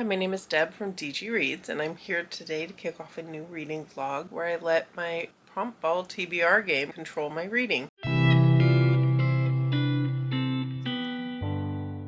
Hi, my name is Deb from DG Reads, and I'm here today to kick off a new reading vlog where I let my PromptBall TBR game control my reading.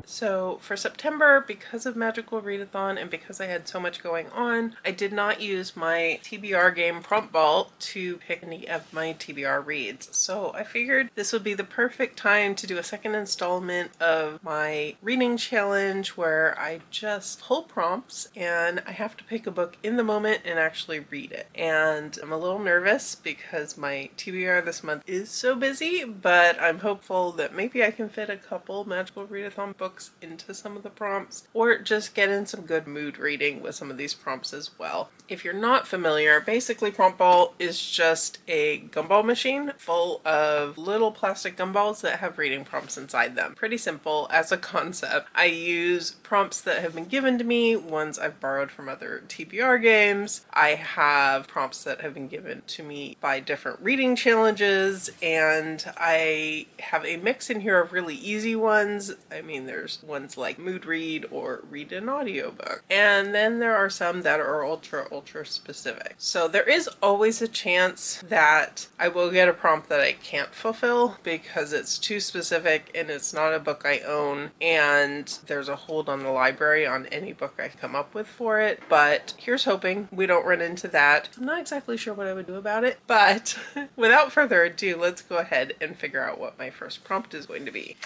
So for September, because of Magical Readathon and because I had so much going on, I did not use my TBR game PromptBall to pick any of my TBR reads. So I figured this would be the perfect time to do a second installment of my reading challenge where I just pull prompts and I have to pick a book in the moment and actually read it. And I'm a little nervous because my TBR this month is so busy, but I'm hopeful that maybe I can fit a couple Magical Readathon books into some of the prompts, or just get in some good mood reading with some of these prompts as well. If you're not familiar, basically PromptBall is just a gumball machine full of little plastic gumballs that have reading prompts inside them. Pretty simple as a concept. I use prompts that have been given to me, ones I've borrowed from other TBR games. I have prompts that have been given to me by different reading challenges, and I have a mix in here of really easy ones. I mean, there's ones like mood read or read an audiobook. And then there are some that are ultra specific. So there is always a chance that I will get a prompt that I can't fulfill because it's too specific and it's not a book I own, and there's a hold on the library on any book I come up with for it. But here's hoping we don't run into that. I'm not exactly sure what I would do about it, but without further ado, let's go ahead and figure out what my first prompt is going to be.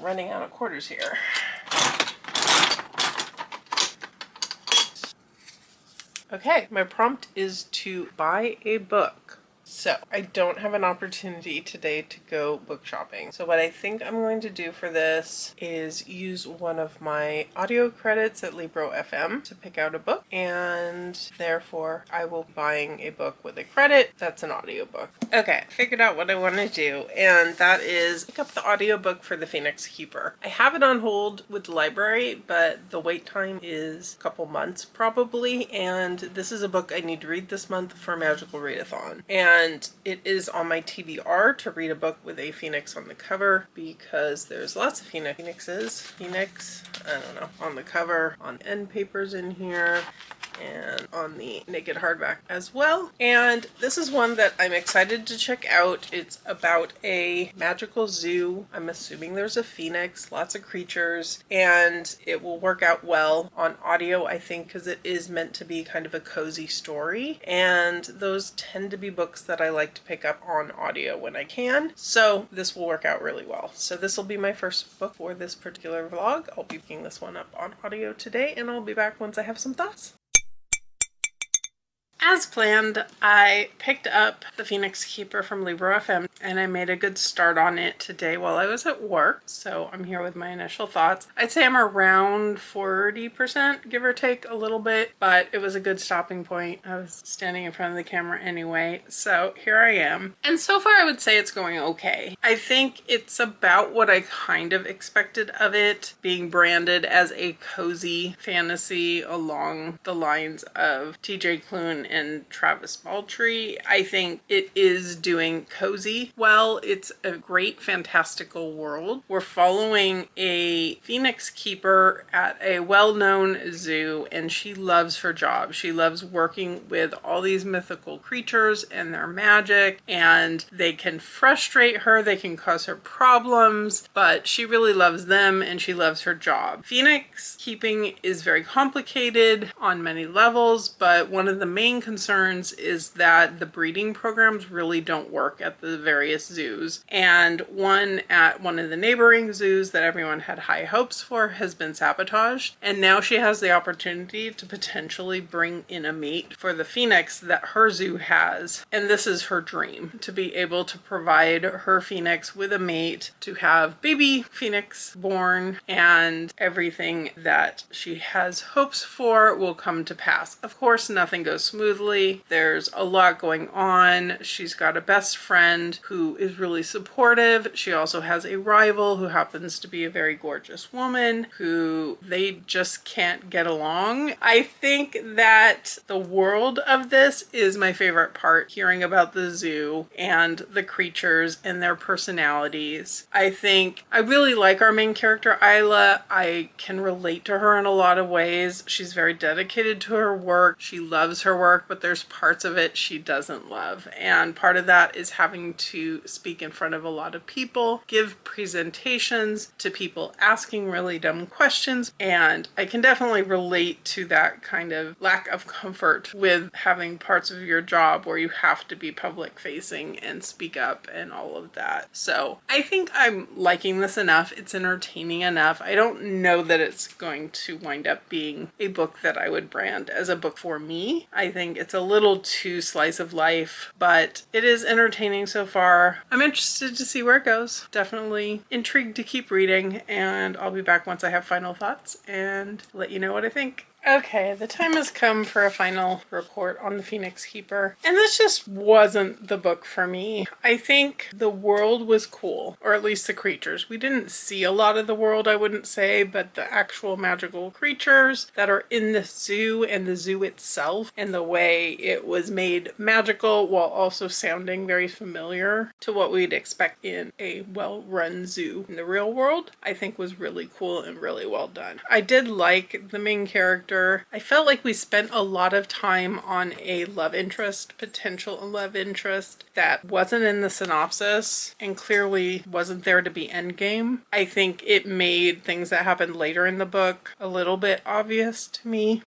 Running out of quarters here. Okay, my prompt is to buy a book. So I don't have an opportunity today to go book shopping. So what I think I'm going to do for this is use one of my audio credits at Libro FM to pick out a book, and therefore I will be buying a book with a credit that's an audiobook. Okay, figured out what I want to do, and that is pick up the audiobook for The Phoenix Keeper. I have it on hold with the library, but the wait time is a couple months probably, and this is a book I need to read this month for Magical Readathon. And it is on my TBR to read a book with a phoenix on the cover because there's lots of phoenixes. I don't know, on the cover, on the end papers in here, and on the naked hardback as well. And this is one that I'm excited to check out. It's about a magical zoo. I'm assuming there's a phoenix, lots of creatures, and it will work out well on audio, I think, because it is meant to be kind of a cozy story. And those tend to be books that I like to pick up on audio when I can. So this will work out really well. So this will be my first book for this particular vlog. I'll be picking this one up on audio today, and I'll be back once I have some thoughts. As planned, I picked up The Phoenix Keeper from Libro FM, and I made a good start on it today while I was at work. So I'm here with my initial thoughts. I'd say I'm around 40%, give or take a little bit, but it was a good stopping point. I was standing in front of the camera anyway, so here I am. And so far I would say it's going okay. I think it's about what I kind of expected of it, being branded as a cozy fantasy along the lines of TJ Klune and Travis Baltree. I think it is doing cozy well. It's a great fantastical world. We're following a phoenix keeper at a well-known zoo, and she loves her job. She loves working with all these mythical creatures and their magic, and they can frustrate her, they can cause her problems, but she really loves them and she loves her job. Phoenix keeping is very complicated on many levels, but one of the main concerns is that the breeding programs really don't work at the various zoos. And one at one of the neighboring zoos that everyone had high hopes for has been sabotaged. And now she has the opportunity to potentially bring in a mate for the phoenix that her zoo has. And this is her dream, to be able to provide her phoenix with a mate, to have baby phoenix born, and everything that she has hopes for will come to pass. Of course, nothing goes smoothly. There's a lot going on. She's got a best friend who is really supportive. She also has a rival who happens to be a very gorgeous woman who they just can't get along. I think that the world of this is my favorite part, hearing about the zoo and the creatures and their personalities. I think I really like our main character, Isla. I can relate to her in a lot of ways. She's very dedicated to her work. She loves her work, but there's parts of it she doesn't love. And part of that is having to speak in front of a lot of people, give presentations to people asking really dumb questions. And I can definitely relate to that kind of lack of comfort with having parts of your job where you have to be public facing and speak up and all of that. So I think I'm liking this enough. It's entertaining enough. I don't know that it's going to wind up being a book that I would brand as a book for me. I think it's a little too slice of life, but it is entertaining so far. I'm interested to see where it goes. Definitely intrigued to keep reading, and I'll be back once I have final thoughts and let you know what I think. Okay, the time has come for a final report on The Phoenix Keeper, and this just wasn't the book for me. I think the world was cool, or at least the creatures. We didn't see a lot of the world, I wouldn't say, but the actual magical creatures that are in the zoo and the zoo itself and the way it was made magical while also sounding very familiar to what we'd expect in a well-run zoo in the real world, I think was really cool and really well done. I did like the main character. I felt like we spent a lot of time on a love interest, potential love interest, that wasn't in the synopsis and clearly wasn't there to be endgame. I think it made things that happened later in the book a little bit obvious to me.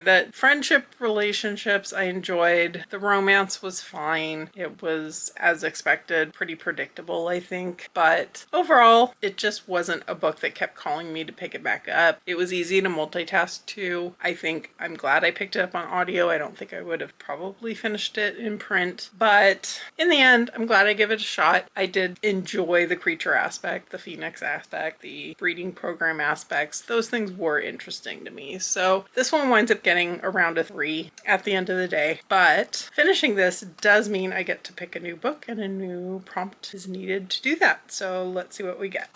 The friendship relationships I enjoyed. The romance was fine. It was, as expected, pretty predictable, I think. But overall, it just wasn't a book that kept calling me to pick it back up. It was easy to multitask to. I think I'm glad I picked it up on audio. I don't think I would have probably finished it in print. But in the end, I'm glad I gave it a shot. I did enjoy the creature aspect, the Phoenix aspect, the breeding program aspects. Those things were interesting to me. So this one winds up getting around a 3 at the end of the day, but finishing this does mean I get to pick a new book, and a new prompt is needed to do that. So let's see what we get.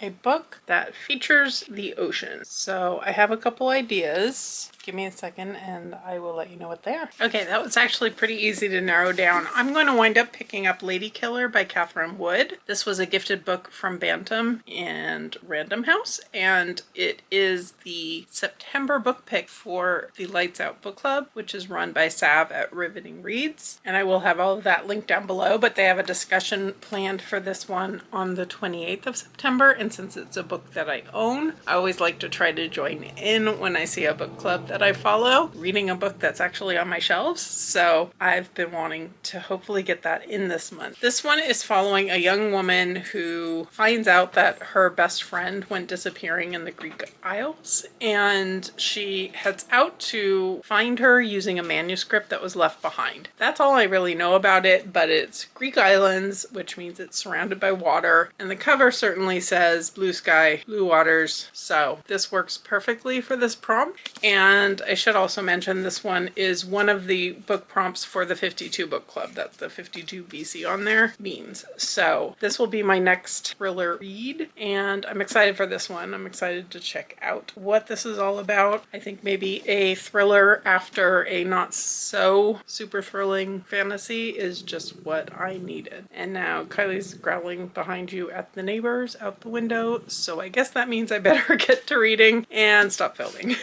A book that features the ocean. So I have a couple ideas. Give me a second and I will let you know what they are. Okay, that was actually pretty easy to narrow down. I'm going to wind up picking up Lady Killer by Catherine Wood. This was a gifted book from Bantam and Random House, and it is the September book pick for the Lights Out Book Club, which is run by Sav at Riveting Reads. And I will have all of that linked down below, but they have a discussion planned for this one on the 28th of September. And since it's a book that I own, I always like to try to join in when I see a book club that I follow, reading a book that's actually on my shelves. So I've been wanting to hopefully get that in this month. This one is following a young woman who finds out that her best friend went disappearing in the Greek Isles, and she heads out to find her using a manuscript that was left behind. That's all I really know about it, but it's Greek islands, which means it's surrounded by water, and the cover certainly says blue sky, blue waters. So this works perfectly for this prompt. And I should also mention this one is one of the book prompts for the 52 book club. That's the 52 BC on there means. So this will be my next thriller read, and I'm excited for this one. I'm excited to check out what this is all about. I think maybe a thriller after a not so super thrilling fantasy is just what I needed. And now Kylie's growling behind you at the neighbors out the window, so I guess that means I better get to reading and stop filming.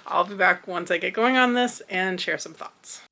I'll be back once I get going on this and share some thoughts.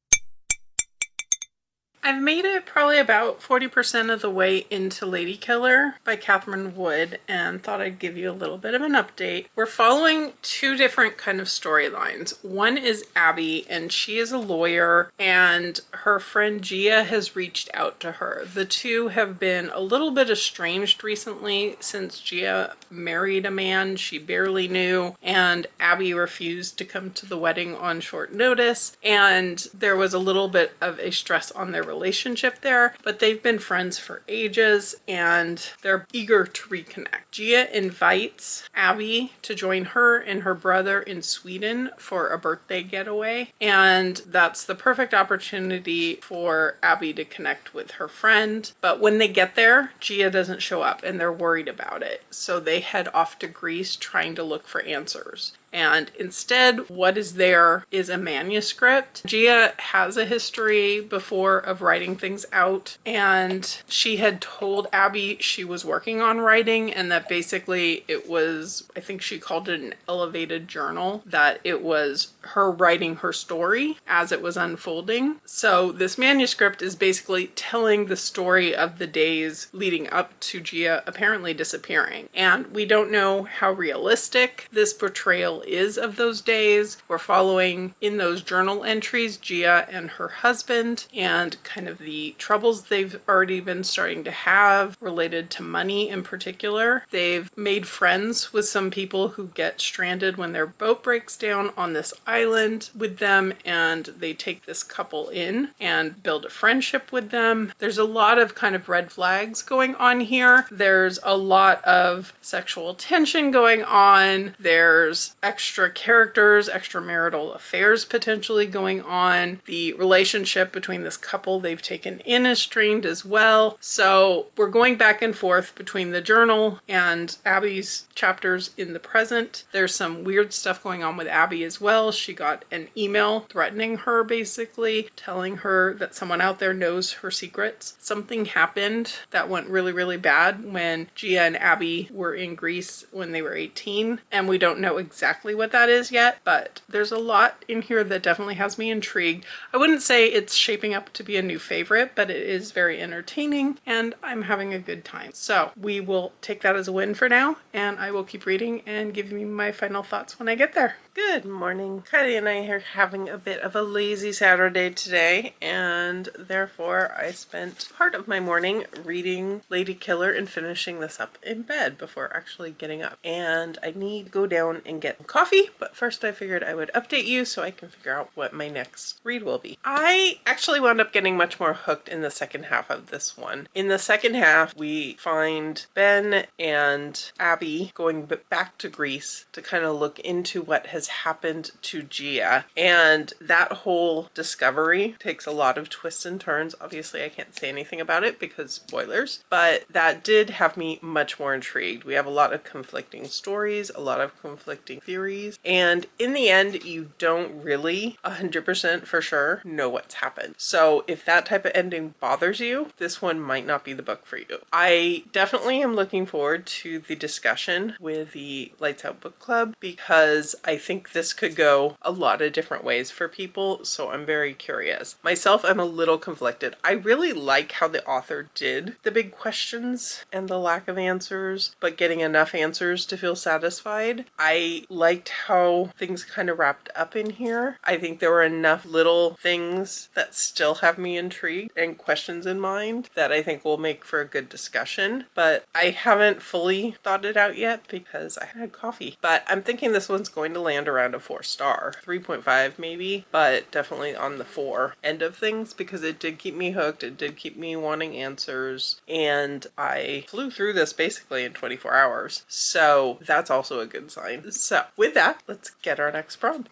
I've made it probably about 40% of the way into Lady Killer by Catherine Wood, and thought I'd give you a little bit of an update. We're following two different kind of storylines. One is Abby, and she is a lawyer, and her friend Gia has reached out to her. The two have been a little bit estranged recently since Gia married a man she barely knew, and Abby refused to come to the wedding on short notice, and there was a little bit of a stress on their relationship there, but they've been friends for ages and they're eager to reconnect. Gia invites Abby to join her and her brother in Sweden for a birthday getaway, and that's the perfect opportunity for Abby to connect with her friend. But when they get there, Gia doesn't show up and they're worried about it. So they head off to Greece trying to look for answers. And instead, what is there is a manuscript. Gia has a history before of writing things out, and she had told Abby she was working on writing and that basically it was, I think she called it an elevated journal, that it was her writing her story as it was unfolding. So this manuscript is basically telling the story of the days leading up to Gia apparently disappearing. And we don't know how realistic this portrayal is of those days. We're following in those journal entries Gia and her husband and kind of the troubles they've already been starting to have related to money in particular. They've made friends with some people who get stranded when their boat breaks down on this island with them, and they take this couple in and build a friendship with them. There's a lot of kind of red flags going on here. There's a lot of sexual tension going on. There's extra characters, extramarital affairs potentially going on. The relationship between this couple they've taken in is strained as well. So we're going back and forth between the journal and Abby's chapters in the present. There's some weird stuff going on with Abby as well. She got an email threatening her, basically telling her that someone out there knows her secrets. Something happened that went really, really bad when Gia and Abby were in Greece when they were 18, and we don't know exactly what that is yet, but there's a lot in here that definitely has me intrigued. I wouldn't say it's shaping up to be a new favorite, but it is very entertaining and I'm having a good time. So we will take that as a win for now, and I will keep reading and give you my final thoughts when I get there. Good morning. Kylie and I are having a bit of a lazy Saturday today, and therefore I spent part of my morning reading Lady Killer and finishing this up in bed before actually getting up. And I need to go down and get coffee, but first I figured I would update you so I can figure out what my next read will be. I actually wound up getting much more hooked in the second half of this one. In the second half, we find Ben and Abby going back to Greece to kind of look into what has happened to Gia, and that whole discovery takes a lot of twists and turns. Obviously I can't say anything about it because spoilers, but that did have me much more intrigued. We have a lot of conflicting stories, a lot of conflicting theories, and in the end you don't really 100% for sure know what's happened. So if that type of ending bothers you, this one might not be the book for you. I definitely am looking forward to the discussion with the Lights Out Book Club because I think this could go a lot of different ways for people, so I'm very curious. Myself, I'm a little conflicted. I really like how the author did the big questions and the lack of answers, but getting enough answers to feel satisfied. I liked how things kind of wrapped up in here. I think there were enough little things that still have me intrigued and questions in mind that I think will make for a good discussion, but I haven't fully thought it out yet because I had coffee. But I'm thinking this one's going to land around a 4-star, 3.5 maybe, but definitely on the 4 end of things because it did keep me hooked. It did keep me wanting answers, and I flew through this basically in 24 hours. So that's also a good sign. So with that, let's get our next prompt.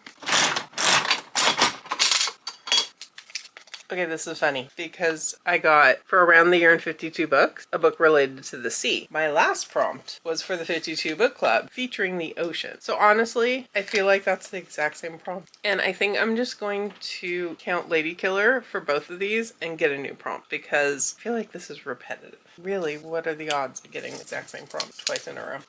Okay, this is funny because I got, for around the year in 52 books, a book related to the sea. My last prompt was for the 52 Book Club featuring the ocean. So honestly, I feel like that's the exact same prompt. And I think I'm just going to count Lady Killer for both of these and get a new prompt because I feel like this is repetitive. Really, what are the odds of getting the exact same prompt twice in a row?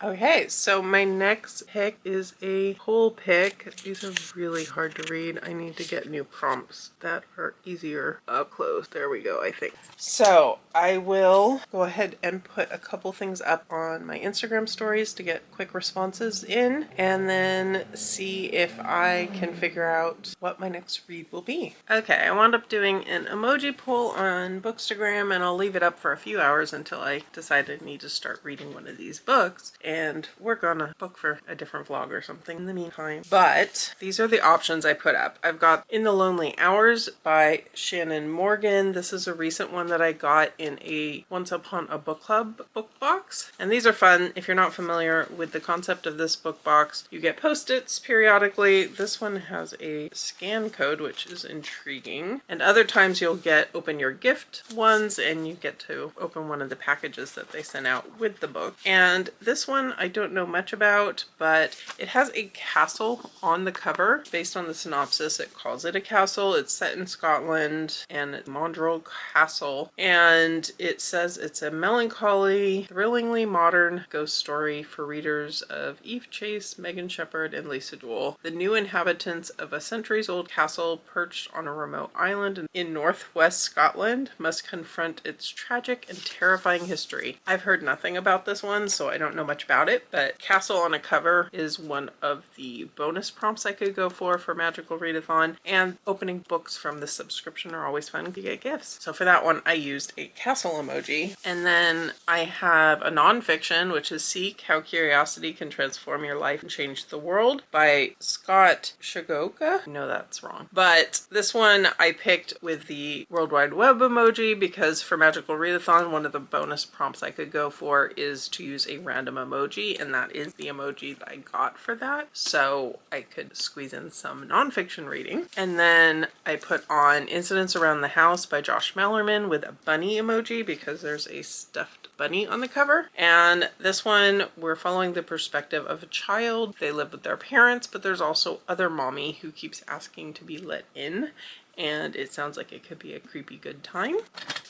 Okay, so my next pick is a whole pick. These are really hard to read. I need to get new prompts that are easier up close. There we go, I think. So I will go ahead and put a couple things up on my Instagram stories to get quick responses in, and then see if I can figure out what my next read will be. Okay, I wound up doing an emoji poll on Bookstagram, and I'll leave it up for a few hours until I decide I need to start reading one of these books. and we're gonna book for a different vlog or something in the meantime. But these are the options I put up. I've got In the Lonely Hours by Shannon Morgan. This is a recent one that I got in a Once Upon a Book Club book box. And these are fun. If you're not familiar with the concept of this book box, you get post-its periodically. This one has a scan code, which is intriguing. And other times you'll get open your gift ones and you get to open one of the packages that they sent out with the book. And this one I don't know much about, but it has a castle on the cover. Based on the synopsis, it calls it a castle. It's set in Scotland and Mondrel Castle. And it says it's a melancholy, thrillingly modern ghost story for readers of Eve Chase, Megan Shepherd, and Lisa Jewell. The new inhabitants of a centuries-old castle perched on a remote island in northwest Scotland must confront its tragic and terrifying history. I've heard nothing about this one, so I don't know much about it, but castle on a cover is one of the bonus prompts I could go for Magical Readathon, and opening books from the subscription are always fun to get gifts. So for that one, I used a castle emoji. And then I have a nonfiction, which is Seek How Curiosity Can Transform Your Life and Change the World by Scott Shigoka. No, that's wrong. But this one I picked with the World Wide Web emoji because for Magical Readathon, one of the bonus prompts I could go for is to use a random emoji, and that is the emoji that I got for that. So I could squeeze in some nonfiction reading. And then I put on Incidents Around the House by Josh Mellerman with a bunny emoji because there's a stuffed bunny on the cover. And this one, we're following the perspective of a child. They live with their parents, but there's also other mommy who keeps asking to be let in. And it sounds like it could be a creepy good time.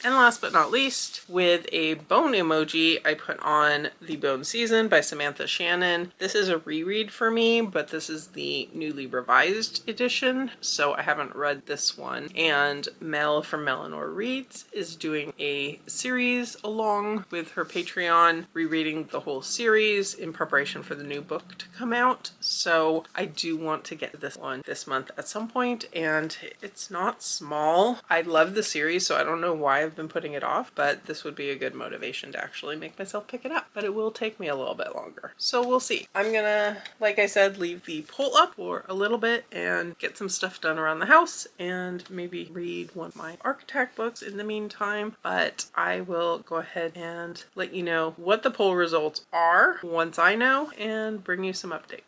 And last but not least, with a bone emoji, I put on The Bone Season by Samantha Shannon. This is a reread for me, but this is the newly revised edition, so I haven't read this one. And Mel from Melanor Reads is doing a series along with her Patreon, rereading the whole series in preparation for the new book to come out. So I do want to get this one this month at some point, and it's not small. I love the series, so I don't know why I've been putting it off, but this would be a good motivation to actually make myself pick it up. But it will take me a little bit longer. So we'll see. I'm gonna, like I said, leave the poll up for a little bit and get some stuff done around the house and maybe read one of my architect books in the meantime. But I will go ahead and let you know what the poll results are once I know and bring you some updates.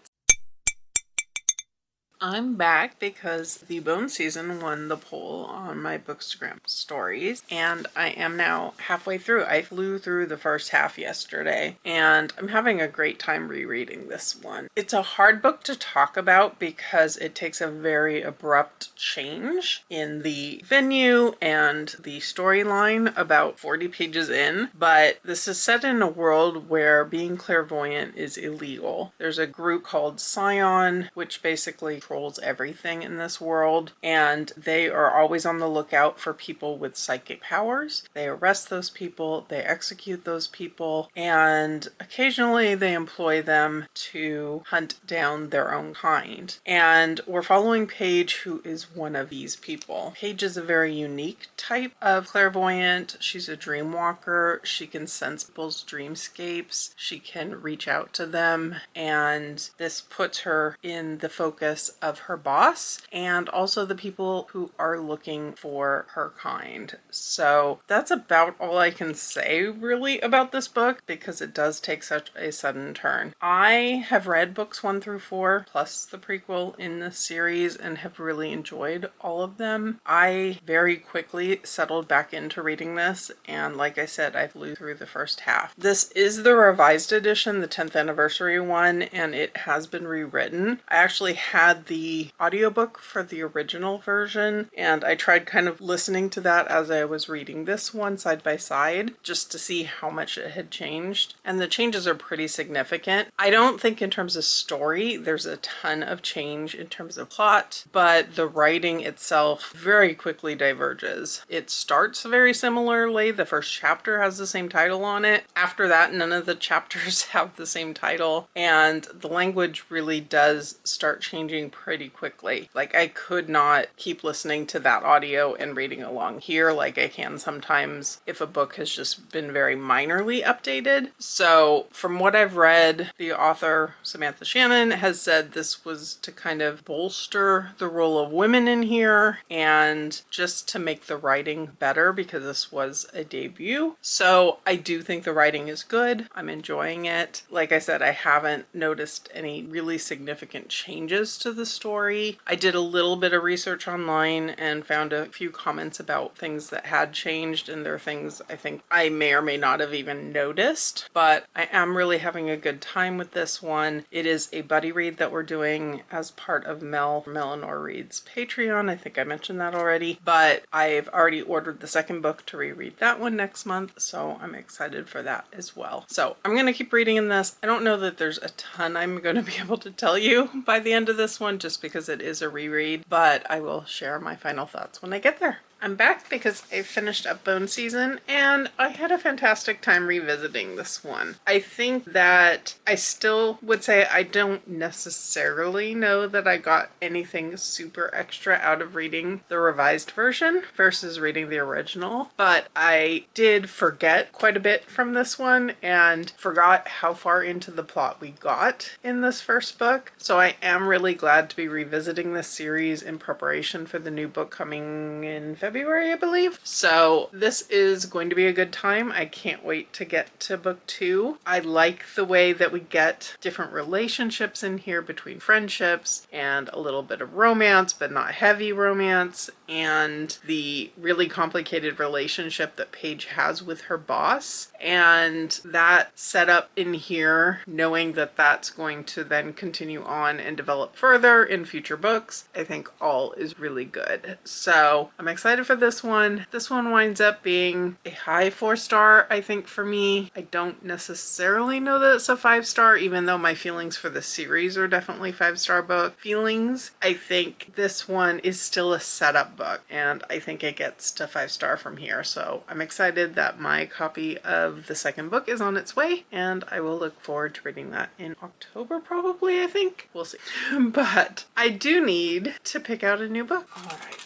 I'm back because The Bone Season won the poll on my Bookstagram stories, and I am now halfway through. I flew through the first half yesterday, and I'm having a great time rereading this one. It's a hard book to talk about because it takes a very abrupt change in the venue and the storyline about 40 pages in, but this is set in a world where being clairvoyant is illegal. There's a group called Scion, which basically controls everything in this world, and they are always on the lookout for people with psychic powers. They arrest those people, they execute those people, and occasionally they employ them to hunt down their own kind. And we're following Paige, who is one of these people. Paige is a very unique type of clairvoyant. She's a dream walker. She can sense people's dreamscapes. She can reach out to them, and this puts her in the focus of her boss and also the people who are looking for her kind. So that's about all I can say really about this book because it does take such a sudden turn. I have read books 1 through 4 plus the prequel in this series and have really enjoyed all of them. I very quickly settled back into reading this, and like I said, I flew through the first half. This is the revised edition, the 10th anniversary one, and it has been rewritten. I actually had the audiobook for the original version, and I tried kind of listening to that as I was reading this one side by side just to see how much it had changed, and the changes are pretty significant. I don't think in terms of story there's a ton of change in terms of plot, but the writing itself very quickly diverges. It starts very similarly. The first chapter has the same title on it. After that, none of the chapters have the same title, and the language really does start changing pretty quickly. Like, I could not keep listening to that audio and reading along here like I can sometimes if a book has just been very minorly updated. So from what I've read, the author Samantha Shannon has said this was to kind of bolster the role of women in here and just to make the writing better because this was a debut. So I do think the writing is good. I'm enjoying it. Like I said, I haven't noticed any really significant changes to the story. I did a little bit of research online and found a few comments about things that had changed, and there are things I think I may or may not have even noticed, but I am really having a good time with this one. It is a buddy read that we're doing as part of Eleanor Reads Patreon. I think I mentioned that already, but I've already ordered the second book to reread that one next month, so I'm excited for that as well. So I'm going to keep reading in this. I don't know that there's a ton I'm going to be able to tell you by the end of this one just because it is a reread, but I will share my final thoughts when I get there. I'm back because I finished up Bone Season and I had a fantastic time revisiting this one. I think that I still would say I don't necessarily know that I got anything super extra out of reading the revised version versus reading the original, but I did forget quite a bit from this one and forgot how far into the plot we got in this first book. So I am really glad to be revisiting this series in preparation for the new book coming in February, I believe. So this is going to be a good time. I can't wait to get to book 2. I like the way that we get different relationships in here between friendships and a little bit of romance, but not heavy romance, and the really complicated relationship that Paige has with her boss. And that setup in here, knowing that that's going to then continue on and develop further in future books, I think all is really good. So I'm excited for this one. This one winds up being a high 4-star, I think, for me. I don't necessarily know that it's a 5-star, even though my feelings for the series are definitely 5-star book feelings. I think this one is still a setup book, and I think it gets to 5-star from here. So I'm excited that my copy of the second book is on its way, and I will look forward to reading that in October, probably, I think. We'll see. But I do need to pick out a new book. All right.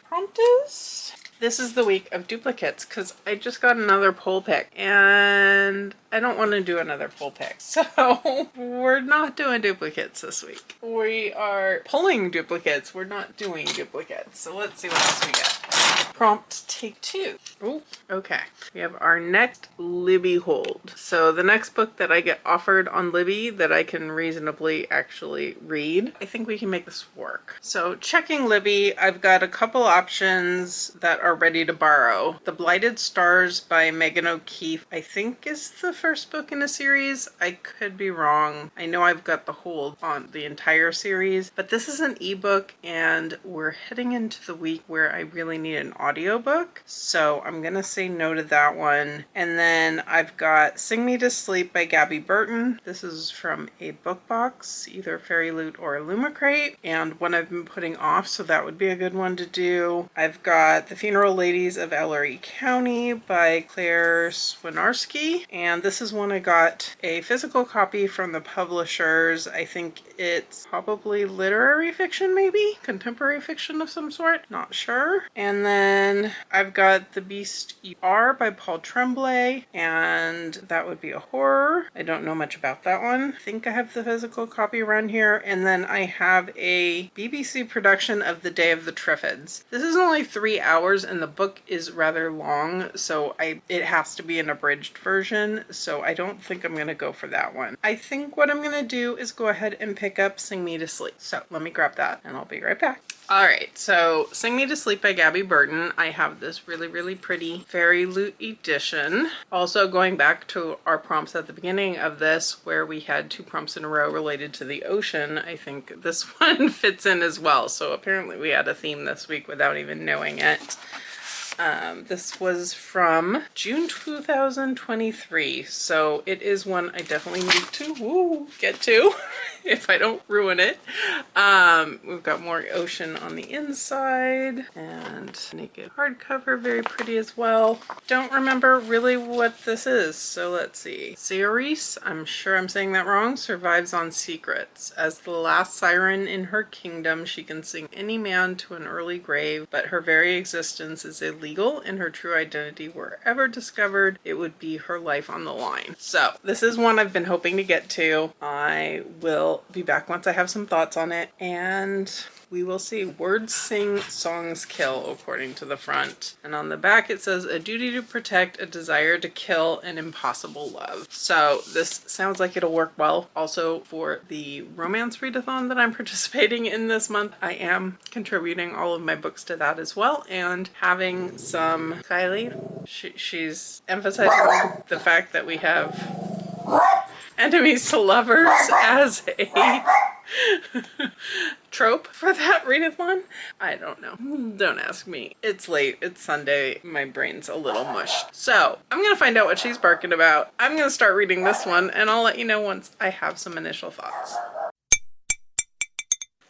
Promptus. This is the week of duplicates because I just got another poll pick and I don't want to do another poll pick. So we're not doing duplicates this week. We are pulling duplicates. We're not doing duplicates. So let's see what else we get. Prompt take 2. Oh, okay. We have our next Libby hold. So the next book that I get offered on Libby that I can reasonably actually read, I think we can make this work. So checking Libby, I've got a couple options that are ready to borrow. The Blighted Stars by Megan O'Keefe, I think is the first book in a series. I could be wrong. I know I've got the hold on the entire series, but this is an ebook and we're heading into the week where I really need an audiobook. So I'm gonna say no to that one. And then I've got Sing Me to Sleep by Gabby Burton. This is from a book box, either Fairy Loot or Illumicrate, and one I've been putting off, so that would be a good one to do. I've got The Funeral Ladies of Ellery County by Claire Swinarski, and this is one I got a physical copy from the publishers. I think it's probably literary fiction, maybe? Contemporary fiction of some sort? Not sure. And then I've got The Beast You Are by Paul Tremblay, and that would be a horror. I don't know much about that one. I think I have the physical copy around here. And then I have a BBC production of The Day of the Triffids. This is only 3 hours and the book is rather long, so it has to be an abridged version, so I don't think I'm going to go for that one. I think what I'm going to do is go ahead and pick up Sing Me to Sleep. So let me grab that and I'll be right back. Alright, so Sing Me to Sleep by Gabby Burton. I have this really, really pretty Fairy Loot edition. Also going back to our prompts at the beginning of this, where we had 2 prompts in a row related to the ocean, I think this one fits in as well. So apparently we had a theme this week without even knowing it. This was from June 2023, so it is one I definitely need to get to. if I don't ruin it. We've got more ocean on the inside and naked hardcover, very pretty as well. Don't remember really what this is, so let's see. Ceres, I'm sure I'm saying that wrong, survives on secrets. As the last siren in her kingdom, she can sing any man to an early grave, but her very existence is illegal and her true identity were ever discovered, it would be her life on the line. So this is one I've been hoping to get to. I will be back once I have some thoughts on it, and we will see. Words sing, songs kill, according to the front. And on the back it says, a duty to protect, a desire to kill, an impossible love. So this sounds like it'll work well. Also for the romance readathon that I'm participating in this month, I am contributing all of my books to that as well. And having some Kylie, she's emphasizing the fact that we have enemies to lovers as a trope for that readathon. I don't know. Don't ask me. It's late. It's Sunday. My brain's a little mushed. So I'm gonna find out what she's barking about. I'm gonna start reading this one and I'll let you know once I have some initial thoughts.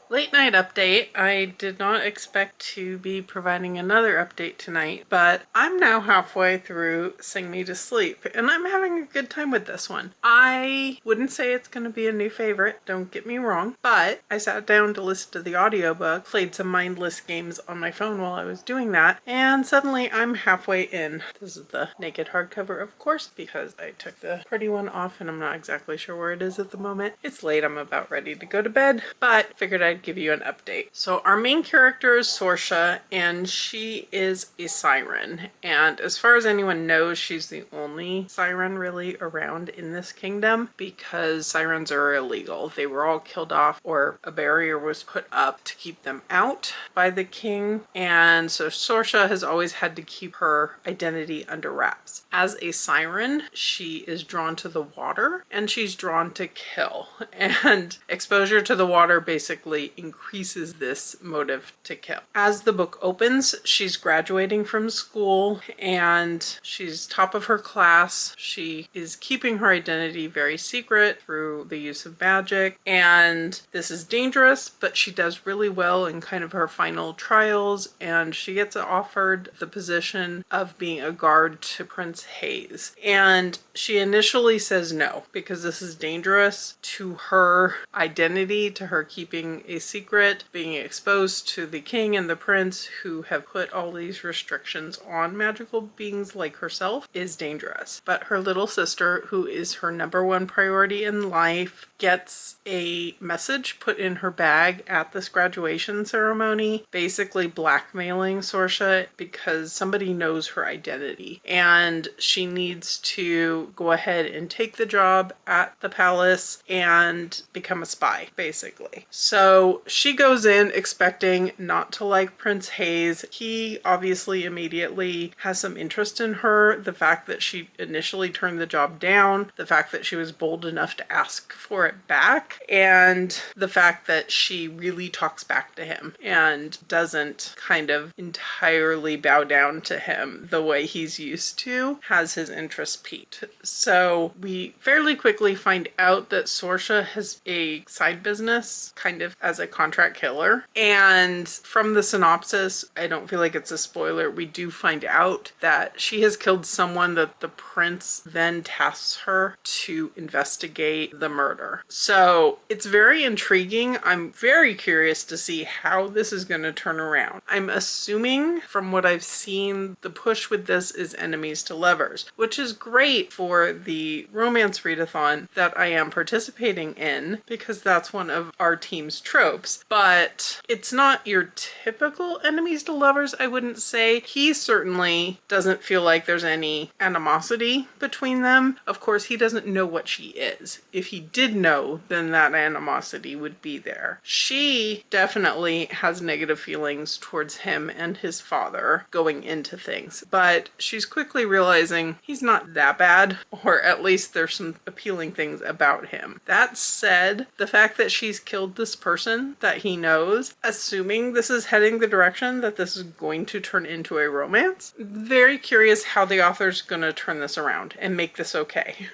Late night update. I did not expect to be providing another update tonight, but I'm now halfway through Sing Me to Sleep, and I'm having a good time with this one. I wouldn't say it's going to be a new favorite, don't get me wrong, but I sat down to listen to the audiobook, played some mindless games on my phone while I was doing that, and suddenly I'm halfway in. This is the naked hardcover, of course, because I took the pretty one off and I'm not exactly sure where it is at the moment. It's late, I'm about ready to go to bed, but figured I'd give you an update. So our main character is Sorsha, and she is a siren, and as far as anyone knows, she's the only siren really around in this kingdom because sirens are illegal. They were all killed off, or a barrier was put up to keep them out by the king, and so Sorsha has always had to keep her identity under wraps. As a siren, she is drawn to the water and she's drawn to kill, and exposure to the water basically increases this motive to kill. As the book opens, she's graduating from school and she's top of her class. She is keeping her identity very secret through the use of magic, and this is dangerous, but she does really well in kind of her final trials, and she gets offered the position of being a guard to Prince Hayes. And she initially says no because this is dangerous to her identity, to her keeping a secret. Being exposed to the king and the prince who have put all these restrictions on magical beings like herself is dangerous. But her little sister, who is her number one priority in life, gets a message put in her bag at this graduation ceremony, basically blackmailing Sorsha because somebody knows her identity and she needs to go ahead and take the job at the palace and become a spy, basically. So she goes in expecting not to like Prince Hayes. He obviously immediately has some interest in her. The fact that she initially turned the job down, the fact that she was bold enough to ask for it back, and the fact that she really talks back to him and doesn't kind of entirely bow down to him the way he's used to, has his interest piqued. So we fairly quickly find out that Sorsha has a side business kind of as a contract killer, and from the synopsis, I don't feel like it's a spoiler, we do find out that she has killed someone that the prince then tasks her to investigate the murder. So it's very intriguing. I'm very curious to see how this is going to turn around. I'm assuming from what I've seen, the push with this is enemies to lovers, which is great for the romance readathon that I am participating in because that's one of our team's tropes. But it's not your typical enemies to lovers, I wouldn't say. He certainly doesn't feel like there's any animosity between them. Of course, he doesn't know what she is. If he did know, then that animosity would be there. She definitely has negative feelings towards him and his father going into things, but she's quickly realizing he's not that bad, or at least there's some appealing things about him. That said, the fact that she's killed this person person that he knows, assuming this is heading the direction that this is going to turn into a romance. Very curious how the author's gonna turn this around and make this okay.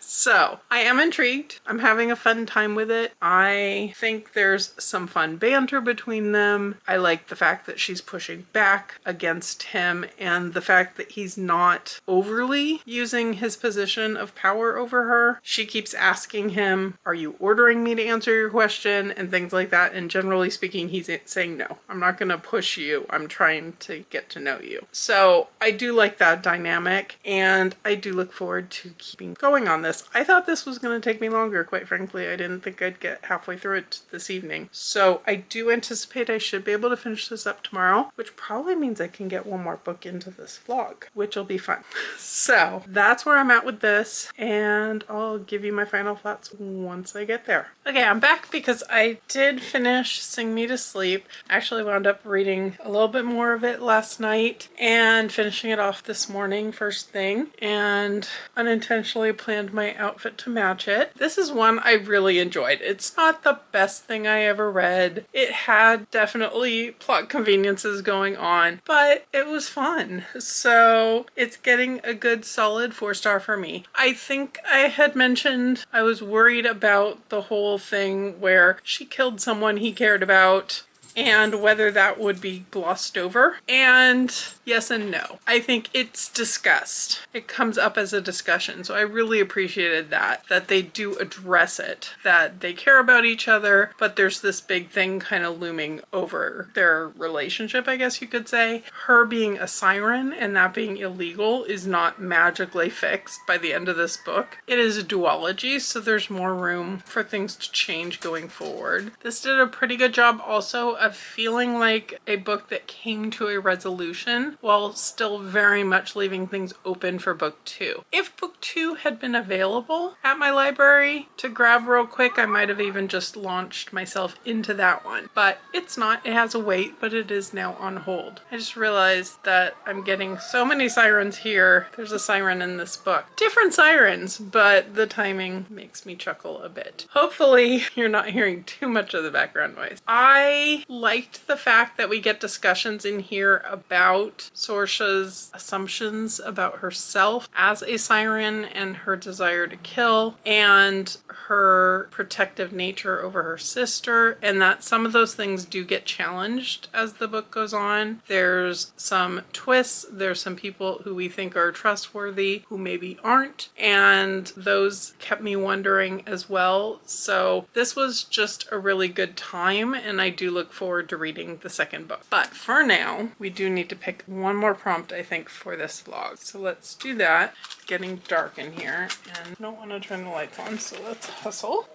So I am intrigued. I'm having a fun time with it. I think there's some fun banter between them. I like the fact that she's pushing back against him and the fact that he's not overly using his position of power over her. She keeps asking him, are you ordering me to answer your question, and things like that, and generally speaking he's saying no, I'm not gonna push you, I'm trying to get to know you. So I do like that dynamic, and I do look forward to keeping going on this. I thought this was going to take me longer, quite frankly. I didn't think I'd get halfway through it this evening. So I do anticipate I should be able to finish this up tomorrow, which probably means I can get one more book into this vlog, which will be fun. So that's where I'm at with this, and I'll give you my final thoughts once I get there. Okay, I'm back because I did finish Sing Me to Sleep. I actually wound up reading a little bit more of it last night and finishing it off this morning first thing, and unintentionally planned my outfit to match it. This is one I really enjoyed. It's not the best thing I ever read. It had definitely plot conveniences going on, but it was fun. So it's getting a good solid 4-star for me. I think I had mentioned I was worried about the whole thing where she killed someone he cared about and whether that would be glossed over. And yes and no. I think it's discussed. It comes up as a discussion. So I really appreciated that they do address it, that they care about each other, but there's this big thing kind of looming over their relationship, I guess you could say. Her being a siren and that being illegal is not magically fixed by the end of this book. It is a duology, so there's more room for things to change going forward. This did a pretty good job also of feeling like a book that came to a resolution while still very much leaving things open for book 2. If book 2 had been available at my library to grab real quick, I might have even just launched myself into that one. But it's not. It has a wait, but it is now on hold. I just realized that I'm getting so many sirens here. There's a siren in this book. Different sirens, but the timing makes me chuckle a bit. Hopefully you're not hearing too much of the background noise. I liked the fact that we get discussions in here about Sorsha's assumptions about herself as a siren and her desire to kill and her protective nature over her sister, and that some of those things do get challenged as the book goes on. There's some twists, there's some people who we think are trustworthy who maybe aren't, and those kept me wondering as well. So this was just a really good time, and I do look forward to reading the second book. But for now, we do need to pick one more prompt, I think, for this vlog. So let's do that. It's getting dark in here, and I don't want to turn the lights on, so let's hustle.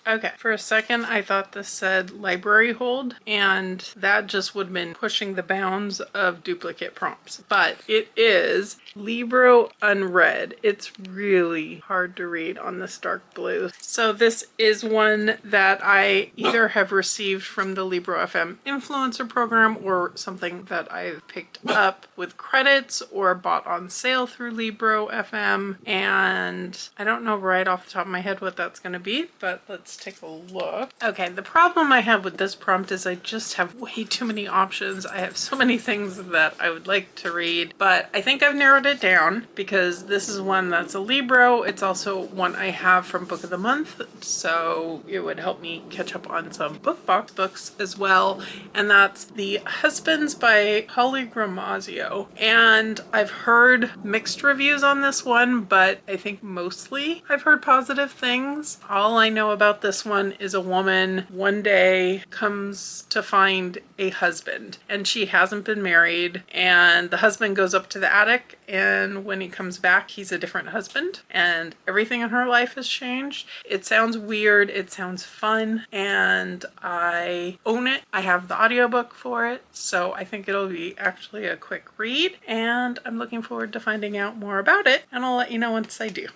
Okay, for a second I thought this said library hold, and that just would have been pushing the bounds of duplicate prompts. But it is Libro Unread. It's really hard to read on this dark blue. So this is one that I either have received from the Libro FM influencer program or something that I've picked up with credits or bought on sale through Libro FM. And I don't know right off the top of my head what that's going to be, but let's take a look. Okay, the problem I have with this prompt is I just have way too many options. I have so many things that I would like to read, but I think I've narrowed it down because this is one that's a Libro. It's also one I have from Book of the Month, so it would help me catch up on some book box books as well, and that's The Husbands by Holly Gramazio. And I've heard mixed reviews on this one, but I think mostly I've heard positive things. All I know about this one is a woman one day comes to find a husband, and she hasn't been married, and the husband goes up to the attic, and when he comes back he's a different husband, and everything in her life has changed. It sounds weird, it sounds fun, and I own it. I have the audiobook for it, so I think it'll be actually a quick read, and I'm looking forward to finding out more about it, and I'll let you know once I do.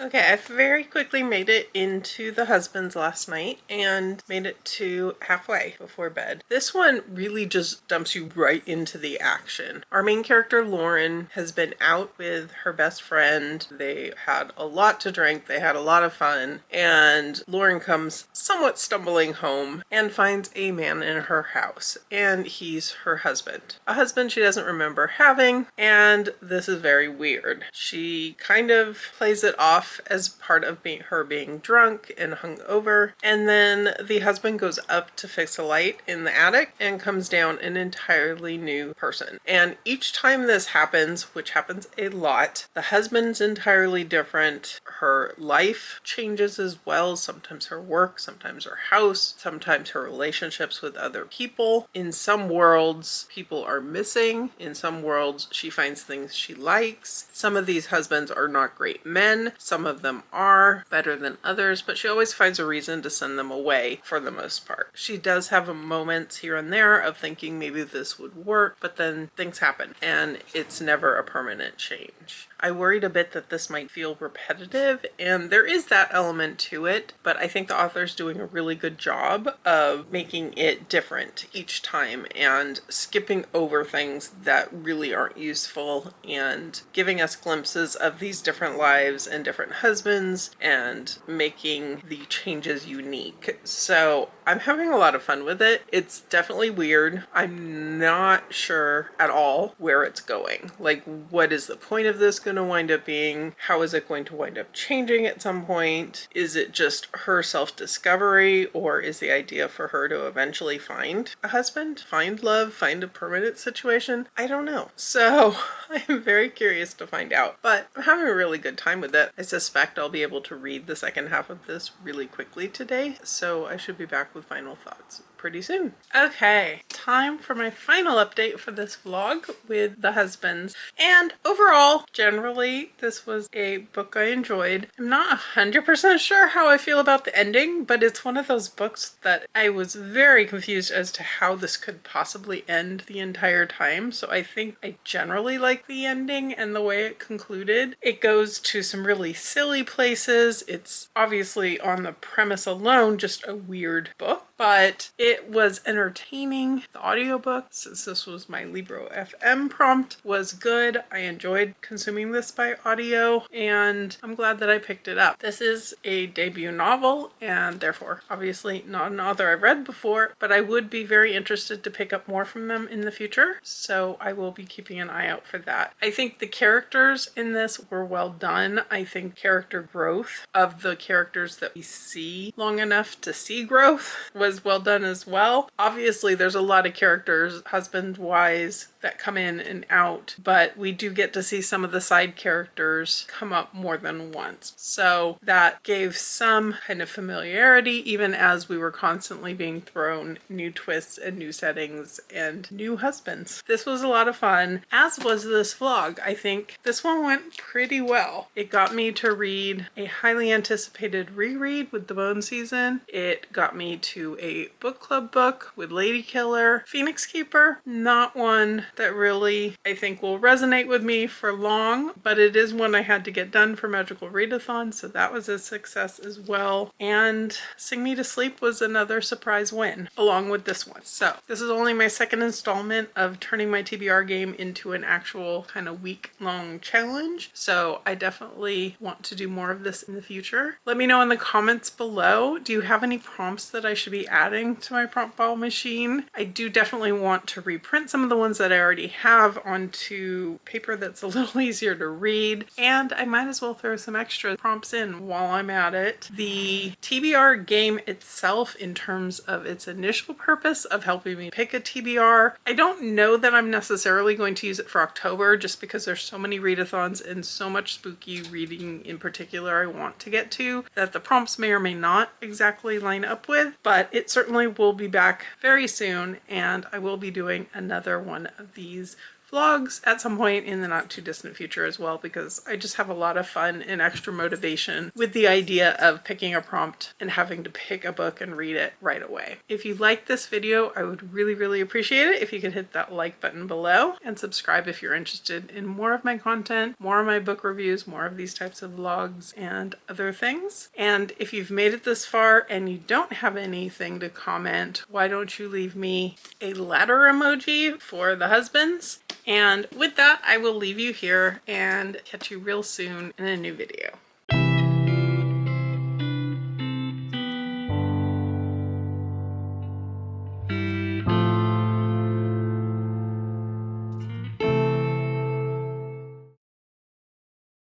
Okay, I very quickly made it into the husbands last night and made it to halfway before bed. This one really just dumps you right into the action. Our main character, Lauren, has been out with her best friend. They had a lot to drink, they had a lot of fun, and Lauren comes somewhat stumbling home and finds a man in her house, and he's her husband. A husband she doesn't remember having, and this is very weird. She kind of plays it off as part of being drunk and hungover, and then the husband goes up to fix a light in the attic and comes down an entirely new person. And each time this happens, which happens a lot, the husband's entirely different. Her life changes as well. Sometimes her work, sometimes her house, sometimes her relationships with other people. In some worlds, people are missing. In some worlds, she finds things she likes. Some of these husbands are not great men. Some of them are better than others, but she always finds a reason to send them away for the most part. She does have moments here and there of thinking maybe this would work, but then things happen and it's never a permanent change. I worried a bit that this might feel repetitive, and there is that element to it, but I think the author's doing a really good job of making it different each time and skipping over things that really aren't useful and giving us glimpses of these different lives and different husbands and making the changes unique. So I'm having a lot of fun with it. It's definitely weird. I'm not sure at all where it's going. Like, what is the point of this going to wind up being? How is it going to wind up changing at some point? Is it just her self-discovery, or is the idea for her to eventually find a husband, find love, find a permanent situation? I don't know. So I'm very curious to find out, but I'm having a really good time with it. I suspect I'll be able to read the second half of this really quickly today, so I should be back with final thoughts pretty soon. Okay, time for my final update for this vlog with the husbands. And overall, generally, this was a book I enjoyed. I'm not 100% sure how I feel about the ending, but it's one of those books that I was very confused as to how this could possibly end the entire time. So I think I generally like the ending and the way it concluded. It goes to some really silly places. It's obviously on the premise alone just a weird book, but it was entertaining. The audiobook, since this was my Libro FM prompt, was good. I enjoyed consuming this by audio, and I'm glad that I picked it up. This is a debut novel, and therefore obviously not an author I've read before, but I would be very interested to pick up more from them in the future, so I will be keeping an eye out for that. I think the characters in this were well done. I think character growth of the characters that we see long enough to see growth was well done as well. Obviously, there's a lot of characters, husband-wise, that come in and out, but we do get to see some of the side characters come up more than once. So that gave some kind of familiarity, even as we were constantly being thrown new twists and new settings and new husbands. This was a lot of fun, as was this vlog. I think this one went pretty well. It got me to read a highly anticipated reread with the Bone Season. It got me to a book club book with Lady Killer. Phoenix Keeper, not one that really I think will resonate with me for long, but it is one I had to get done for Magical Readathon, so that was a success as well. And Sing Me to Sleep was another surprise win along with this one. So this is only my second installment of turning my TBR game into an actual kind of week-long challenge, so I definitely want to do more of this in the future. Let me know in the comments below, do you have any prompts that I should be adding to my PromptBall machine? I do definitely want to reprint some of the ones that I already have onto paper that's a little easier to read, and I might as well throw some extra prompts in while I'm at it. The TBR game itself, in terms of its initial purpose of helping me pick a TBR, I don't know that I'm necessarily going to use it for October, just because there's so many readathons and so much spooky reading in particular I want to get to that the prompts may or may not exactly line up with, but it certainly will be back very soon, and I will be doing another one of these vlogs at some point in the not too distant future as well, because I just have a lot of fun and extra motivation with the idea of picking a prompt and having to pick a book and read it right away. If you liked this video, I would really appreciate it if you could hit that like button below and subscribe if you're interested in more of my content, more of my book reviews, more of these types of vlogs and other things. And if you've made it this far and you don't have anything to comment, why don't you leave me a ladder emoji for the husbands? And with that, I will leave you here and catch you real soon in a new video.